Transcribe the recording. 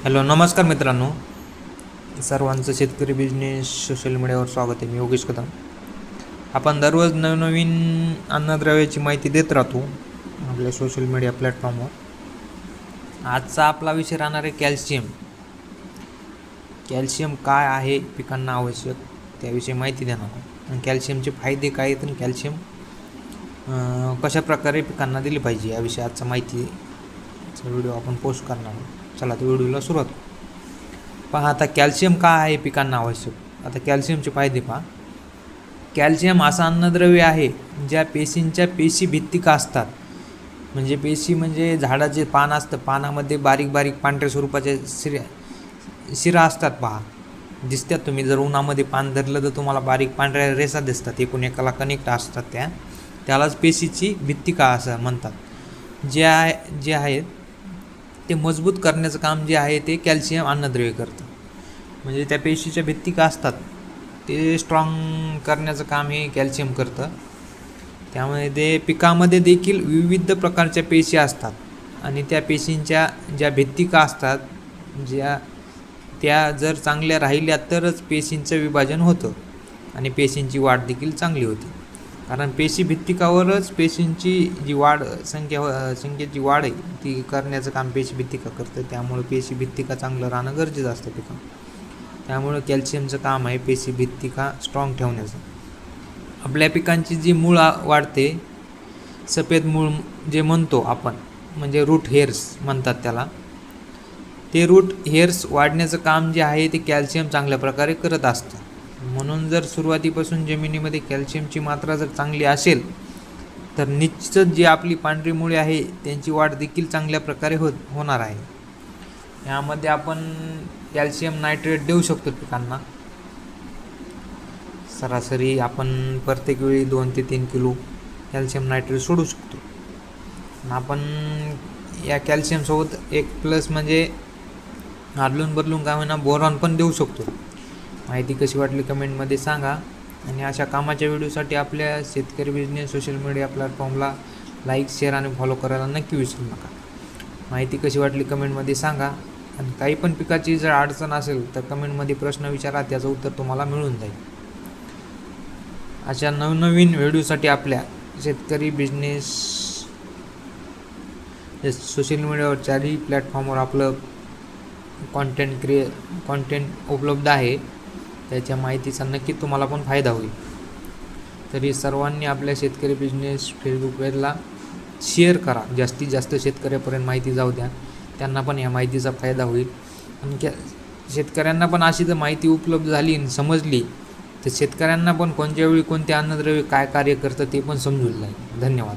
Hello नमस्कार मित्रांनो, सर्वांचं शेतकरी बिझनेस सोशल मीडियावर स्वागत आहे. मी योगेश कदम. आपण दररोज नवनवीन अन्नद्रव्याची माहिती देत राहतो आपल्या सोशल मीडिया प्लॅटफॉर्मवर. आजचा आपला विषय राहणार आहे कॅल्शियम काय आहे, पिकांना आवश्यक त्याविषयी माहिती देणार आहे. आणि कॅल्शियमचे फायदे काय आहेत आणि कॅल्शियम कशाप्रकारे पिकांना दिले पाहिजे याविषयी आजचा माहितीचा व्हिडिओ आपण पोस्ट करणार आहोत. चला तर व्हिडिओला सुरुवात करू. पहा आता कॅल्शियम का आहे पिकांना आवश्यक. आता कॅल्शियमचे फायदे पहा. कॅल्शियम असा अन्नद्रव्य आहे ज्या पेशींच्या पेशीभित्तिका असतात. म्हणजे पेशी म्हणजे झाडाचे पान असतं, पानामध्ये बारीक बारीक पांढऱ्या स्वरूपाच्या शिरा असतात. पहा दिसतात, तुम्ही जर उन्हामध्ये पान धरलं तर तुम्हाला बारीक पांढऱ्या रेषा दिसतात, एकूण एकाला कनेक्ट असतात. त्यालाच पेशीची भित्तिका असं म्हणतात. जे आहेत ते मजबूत करण्याचं काम जे आहे ते कॅल्शियम अन्नद्रव्य करतं. म्हणजे त्या पेशीच्या भित्तिका असतात ते स्ट्रॉंग करण्याचं काम हे कॅल्शियम करतं. त्यामुळे ते पिकामध्ये देखील विविध प्रकारच्या पेशी असतात आणि त्या पेशींच्या ज्या भित्तिका असतात त्या जर चांगल्या राहिल्या तरच पेशींचं विभाजन होतं आणि पेशींची वाढ देखील चांगली होते. कारण पेशी भित्तिकावरच पेशींची जी संख्येची वाढ आहे ती करण्याचं काम पेशी भित्तिका करतं. त्यामुळे पेशी भित्तिका चांगलं राहणं गरजेचं असतं पिकांना. त्यामुळे कॅल्शियमचं काम आहे पेशी भित्तिका स्ट्रॉंग ठेवण्याचं. आपल्या पिकांची जी मूळ वाढते, सफेद मूळ जे म्हणतो आपण, म्हणजे रूट हेअर्स म्हणतात त्याला, ते रूट हेअर्स वाढण्याचं काम जे आहे ते कॅल्शियम चांगल्या प्रकारे करत असतं. म्हणून जर सुरुवातीपासून जमिनीमध्ये कॅल्शियमची मात्रा जर चांगली असेल तर निश्चितच जी आपली पांढरी मुळे आहे त्यांची वाढ देखील चांगल्या प्रकारे होणार आहे. यामध्ये आपण कॅल्शियम नायट्रेट देऊ शकतो पिकांना. सरासरी आपण प्रत्येक वेळी 2 ते 3 किलो कॅल्शियम नायट्रेट सोडू शकतो. आपण या कॅल्शियमसोबत एक प्लस म्हणजे आदलून बदलून काय होईना बोरॉन पण देऊ शकतो. माहिती कशी वाटली कमेंटमध्ये सांगा. आणि अशा कामाच्या व्हिडिओसाठी आपल्या शेतकरी बिझनेस सोशल मीडिया प्लॅटफॉर्मला लाईक, शेअर आणि फॉलो करायला नक्की विसरू नका. माहिती कशी वाटली कमेंटमध्ये सांगा. आणि काही पण पिकाची जर अडचण असेल तर कमेंटमध्ये प्रश्न विचारा, त्याचं उत्तर तुम्हाला मिळून जाईल. अशा नवनवीन व्हिडिओसाठी आपल्या शेतकरी बिझनेस सोशल मीडियावर 4ही प्लॅटफॉर्मवर आपलं कॉन्टेंट उपलब्ध आहे. त्याच्या माहितीचा नक्की तुम्हाला पण फायदा होईल. तरी सर्वांनी आपल्या शेतकरी बिझनेस फेसबुक पेजला शेअर करा. जास्तीत जास्त शेतकऱ्यापर्यंत माहिती जाऊ द्या, त्यांना पण या माहितीचा फायदा होईल. आणि शेतकऱ्यांना पण अशी जर माहिती उपलब्ध झाली आणि समजली तर शेतकऱ्यांना पण कोणत्या वेळी कोणते अन्नद्रव्य काय कार्य करतं ते पण समजून जाईल. धन्यवाद.